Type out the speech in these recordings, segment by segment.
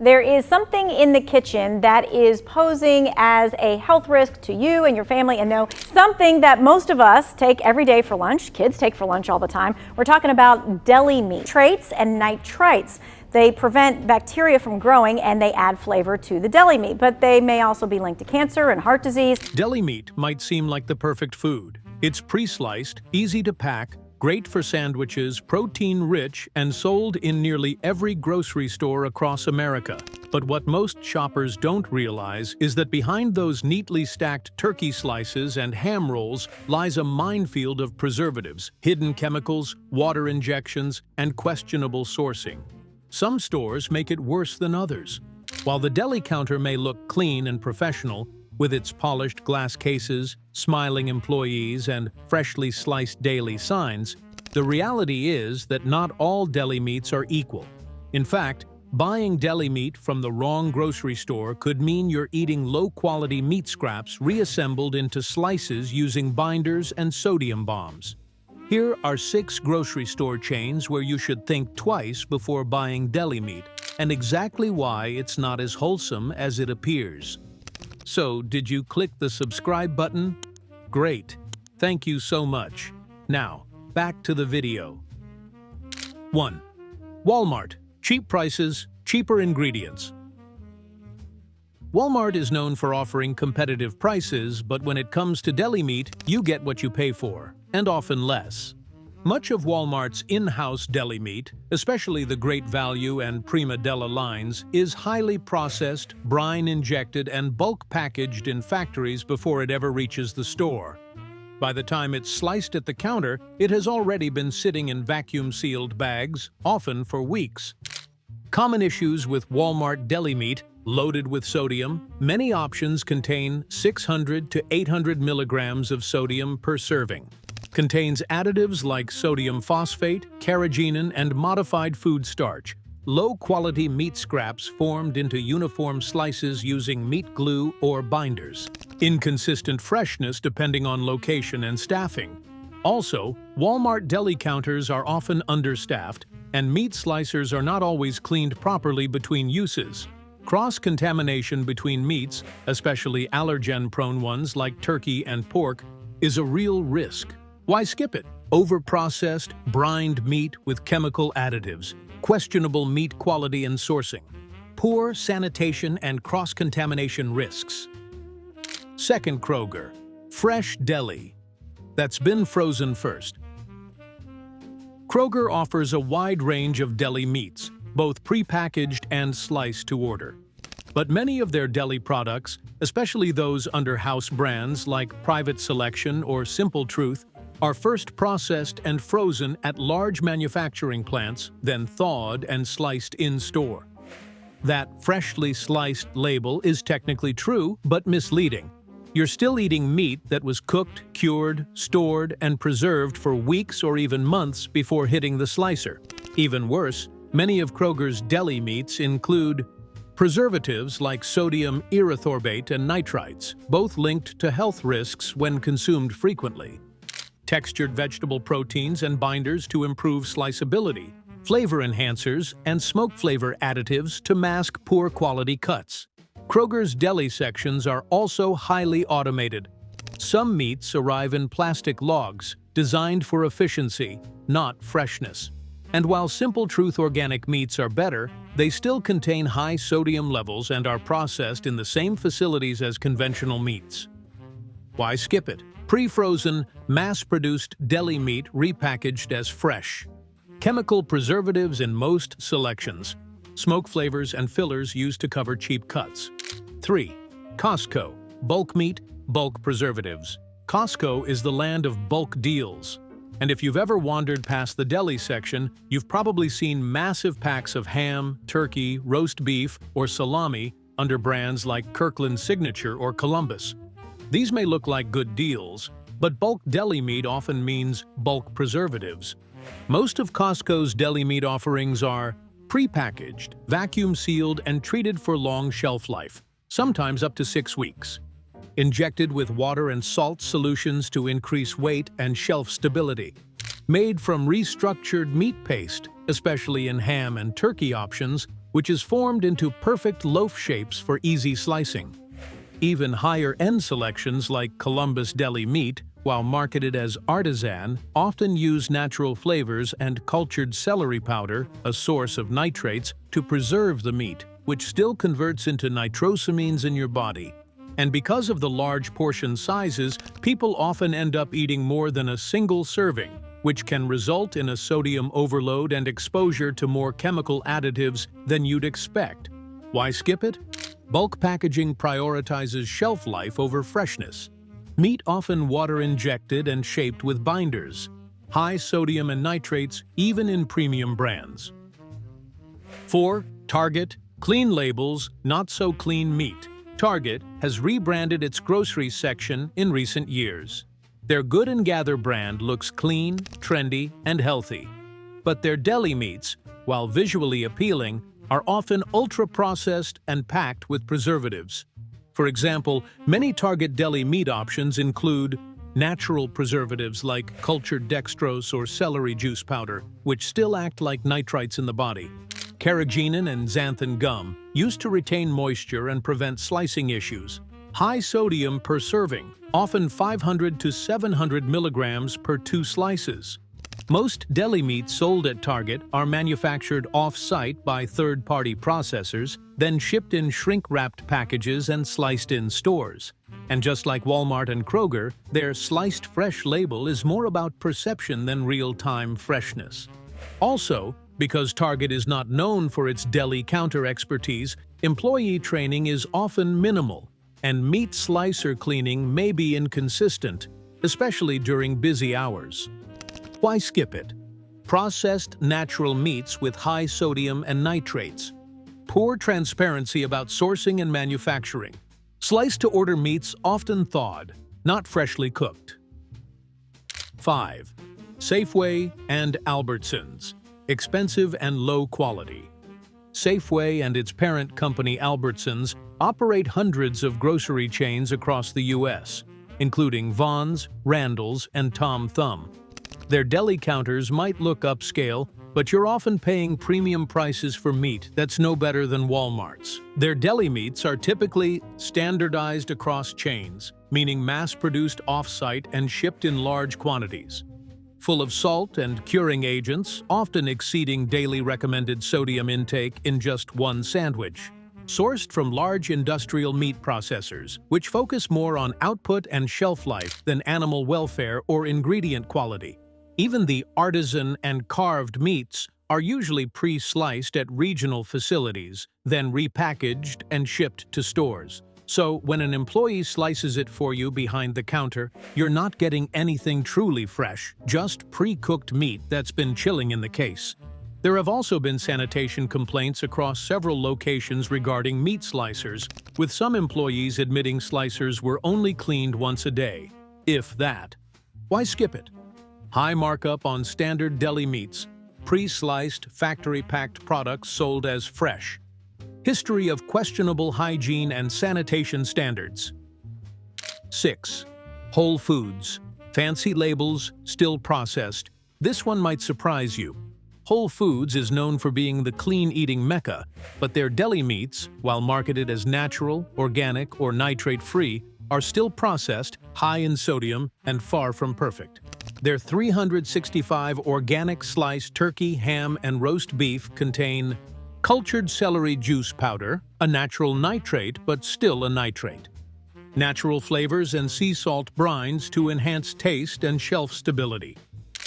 There is something in the kitchen that is posing as a health risk to you and your family, and no, something that most of us take every day for lunch. Kids take for lunch all the time. We're talking about deli meat. Traits and nitrites. They prevent bacteria from growing and they add flavor to the deli meat, but they may also be linked to cancer and heart disease. Deli meat might seem like the perfect food. It's pre-sliced, easy to pack, great for sandwiches, protein-rich, and sold in nearly every grocery store across America. But what most shoppers don't realize is that behind those neatly stacked turkey slices and ham rolls lies a minefield of preservatives, hidden chemicals, water injections, and questionable sourcing. Some stores make it worse than others. While the deli counter may look clean and professional, with its polished glass cases, smiling employees, and freshly sliced daily signs, the reality is that not all deli meats are equal. In fact, buying deli meat from the wrong grocery store could mean you're eating low-quality meat scraps reassembled into slices using binders and sodium bombs. Here are 6 grocery store chains where you should think twice before buying deli meat, and exactly why it's not as wholesome as it appears. So, did you click the subscribe button? Great. Thank you so much. Now, back to the video. 1. Walmart. Cheap prices, cheaper ingredients. Walmart is known for offering competitive prices, but when it comes to deli meat, you get what you pay for, and often less. Much of Walmart's in-house deli meat, especially the Great Value and Prima Deli lines, is highly processed, brine-injected, and bulk packaged in factories before it ever reaches the store. By the time it's sliced at the counter, it has already been sitting in vacuum-sealed bags, often for weeks. Common issues with Walmart deli meat: loaded with sodium. Many options contain 600 to 800 milligrams of sodium per serving. Contains additives like sodium phosphate, carrageenan, and modified food starch. Low-quality meat scraps formed into uniform slices using meat glue or binders. Inconsistent freshness depending on location and staffing. Also, Walmart deli counters are often understaffed, and meat slicers are not always cleaned properly between uses. Cross-contamination between meats, especially allergen-prone ones like turkey and pork, is a real risk. Why skip it? Overprocessed, brined meat with chemical additives, questionable meat quality and sourcing, poor sanitation and cross-contamination risks. 2. Kroger. Fresh deli. That's been frozen first. Kroger offers a wide range of deli meats, both pre-packaged and sliced to order. But many of their deli products, especially those under house brands like Private Selection or Simple Truth, are first processed and frozen at large manufacturing plants, then thawed and sliced in-store. That freshly sliced label is technically true, but misleading. You're still eating meat that was cooked, cured, stored, and preserved for weeks or even months before hitting the slicer. Even worse, many of Kroger's deli meats include preservatives like sodium erythorbate and nitrites, both linked to health risks when consumed frequently. Textured vegetable proteins and binders to improve sliceability, flavor enhancers, and smoke flavor additives to mask poor quality cuts. Kroger's deli sections are also highly automated. Some meats arrive in plastic logs, designed for efficiency, not freshness. And while Simple Truth organic meats are better, they still contain high sodium levels and are processed in the same facilities as conventional meats. Why skip it? Pre-frozen, mass-produced deli meat repackaged as fresh. Chemical preservatives in most selections. Smoke flavors and fillers used to cover cheap cuts. 3. Costco. Bulk meat, bulk preservatives. Costco is the land of bulk deals. And if you've ever wandered past the deli section, you've probably seen massive packs of ham, turkey, roast beef, or salami under brands like Kirkland Signature or Columbus. These may look like good deals, but bulk deli meat often means bulk preservatives. Most of Costco's deli meat offerings are pre-packaged, vacuum-sealed, and treated for long shelf life, sometimes up to 6 weeks. Injected with water and salt solutions to increase weight and shelf stability. Made from restructured meat paste, especially in ham and turkey options, which is formed into perfect loaf shapes for easy slicing. Even higher-end selections like Columbus Deli meat, while marketed as artisan, often use natural flavors and cultured celery powder, a source of nitrates, to preserve the meat, which still converts into nitrosamines in your body. And because of the large portion sizes, people often end up eating more than a single serving, which can result in a sodium overload and exposure to more chemical additives than you'd expect. Why skip it? Bulk packaging prioritizes shelf life over freshness. Meat often water-injected and shaped with binders. High sodium and nitrates, even in premium brands. 4. Target. Clean labels, not-so-clean meat. Target has rebranded its grocery section in recent years. Their Good and Gather brand looks clean, trendy, and healthy. But their deli meats, while visually appealing, are often ultra-processed and packed with preservatives. For example, many Target deli meat options include natural preservatives like cultured dextrose or celery juice powder, which still act like nitrites in the body. Carrageenan and xanthan gum, used to retain moisture and prevent slicing issues. High sodium per serving, often 500 to 700 milligrams per 2 slices. Most deli meats sold at Target are manufactured off-site by third-party processors, then shipped in shrink-wrapped packages and sliced in stores. And just like Walmart and Kroger, their sliced fresh label is more about perception than real-time freshness. Also, because Target is not known for its deli counter expertise, employee training is often minimal, and meat slicer cleaning may be inconsistent, especially during busy hours. Why skip it? Processed natural meats with high sodium and nitrates. Poor transparency about sourcing and manufacturing. Sliced-to-order meats often thawed, not freshly cooked. 5. Safeway and Albertsons. Expensive and low quality. Safeway and its parent company Albertsons operate hundreds of grocery chains across the U.S., including Vons, Randall's, and Tom Thumb. Their deli counters might look upscale, but you're often paying premium prices for meat that's no better than Walmart's. Their deli meats are typically standardized across chains, meaning mass-produced off-site and shipped in large quantities. Full of salt and curing agents, often exceeding daily recommended sodium intake in just one sandwich. Sourced from large industrial meat processors, which focus more on output and shelf life than animal welfare or ingredient quality. Even the artisan and carved meats are usually pre-sliced at regional facilities, then repackaged and shipped to stores. So, when an employee slices it for you behind the counter, you're not getting anything truly fresh, just pre-cooked meat that's been chilling in the case. There have also been sanitation complaints across several locations regarding meat slicers, with some employees admitting slicers were only cleaned once a day, if that. Why skip it? High markup on standard deli meats, pre-sliced, factory-packed products sold as fresh. History of questionable hygiene and sanitation standards. 6. Whole Foods. Fancy labels, still processed. This one might surprise you. Whole Foods is known for being the clean-eating mecca, but their deli meats, while marketed as natural, organic, or nitrate-free, are still processed, high in sodium, and far from perfect. Their 365 organic sliced turkey, ham, and roast beef contain cultured celery juice powder, a natural nitrate but still a nitrate. Natural flavors and sea salt brines to enhance taste and shelf stability.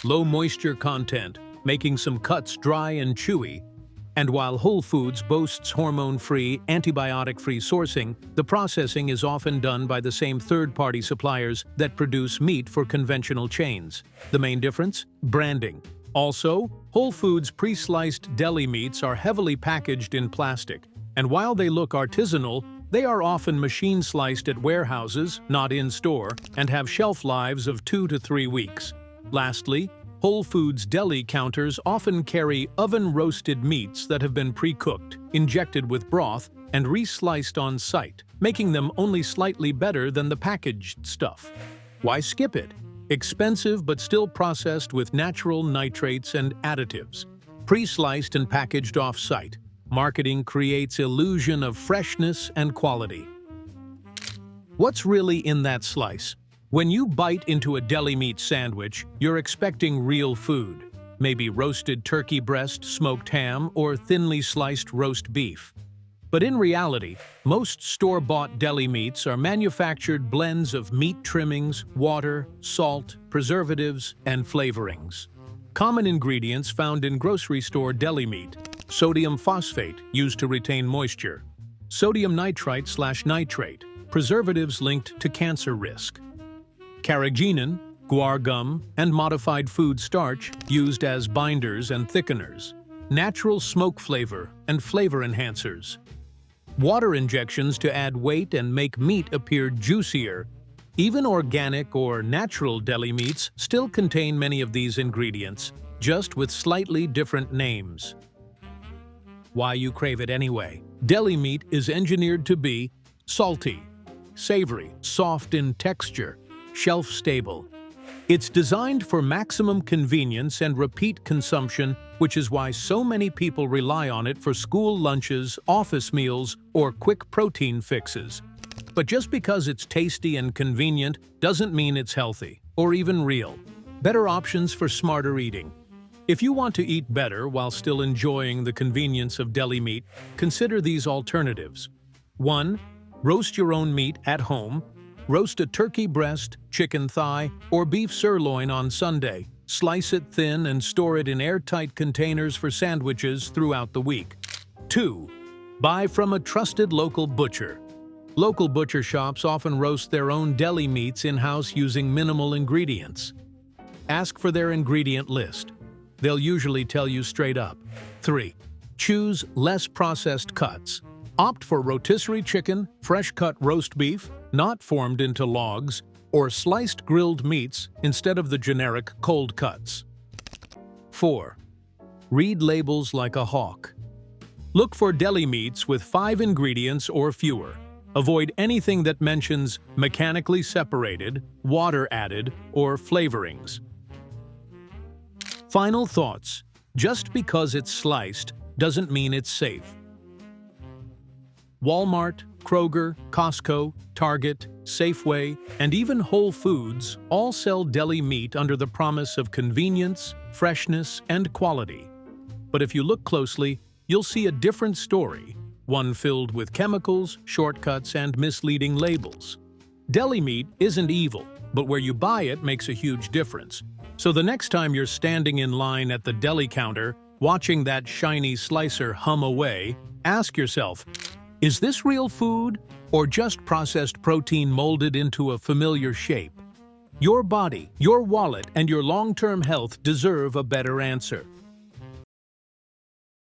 Low moisture content, making some cuts dry and chewy. And while Whole Foods boasts hormone-free, antibiotic-free sourcing, the processing is often done by the same third-party suppliers that produce meat for conventional chains. The main difference? Branding. Also, Whole Foods pre-sliced deli meats are heavily packaged in plastic, and while they look artisanal, they are often machine-sliced at warehouses, not in-store, and have shelf lives of 2 to 3 weeks. Lastly, Whole Foods deli counters often carry oven-roasted meats that have been pre-cooked, injected with broth, and re-sliced on site, making them only slightly better than the packaged stuff. Why skip it? Expensive but still processed with natural nitrates and additives. Pre-sliced and packaged off-site. Marketing creates illusion of freshness and quality. What's really in that slice? When you bite into a deli meat sandwich, you're expecting real food. Maybe roasted turkey breast, smoked ham, or thinly sliced roast beef. But in reality, most store-bought deli meats are manufactured blends of meat trimmings, water, salt, preservatives, and flavorings. Common ingredients found in grocery store deli meat: sodium phosphate, used to retain moisture; sodium nitrite/nitrate, preservatives linked to cancer risk; carrageenan, guar gum, and modified food starch, used as binders and thickeners; natural smoke flavor and flavor enhancers; water injections to add weight and make meat appear juicier. Even organic or natural deli meats still contain many of these ingredients, just with slightly different names. Why you crave it anyway? Deli meat is engineered to be salty, savory, soft in texture, shelf-stable. It's designed for maximum convenience and repeat consumption, which is why so many people rely on it for school lunches, office meals, or quick protein fixes. But just because it's tasty and convenient doesn't mean it's healthy, or even real. Better options for smarter eating. If you want to eat better while still enjoying the convenience of deli meat, consider these alternatives. 1. Roast your own meat at home. Roast a turkey breast, chicken thigh, or beef sirloin on Sunday. Slice it thin and store it in airtight containers for sandwiches throughout the week. 2. Buy from a trusted local butcher. Local butcher shops often roast their own deli meats in-house using minimal ingredients. Ask for their ingredient list. They'll usually tell you straight up. 3. Choose less processed cuts. Opt for rotisserie chicken, fresh-cut roast beef, not formed into logs, or sliced grilled meats instead of the generic cold cuts. 4. Read labels like a hawk. Look for deli meats with 5 ingredients or fewer. Avoid anything that mentions mechanically separated, water added, or flavorings. Final thoughts. Just because it's sliced doesn't mean it's safe. Walmart, Kroger, Costco, Target, Safeway, and even Whole Foods all sell deli meat under the promise of convenience, freshness, and quality. But if you look closely, you'll see a different story, one filled with chemicals, shortcuts, and misleading labels. Deli meat isn't evil, but where you buy it makes a huge difference. So the next time you're standing in line at the deli counter, watching that shiny slicer hum away, ask yourself, is this real food or just processed protein molded into a familiar shape? Your body, your wallet, and your long-term health deserve a better answer.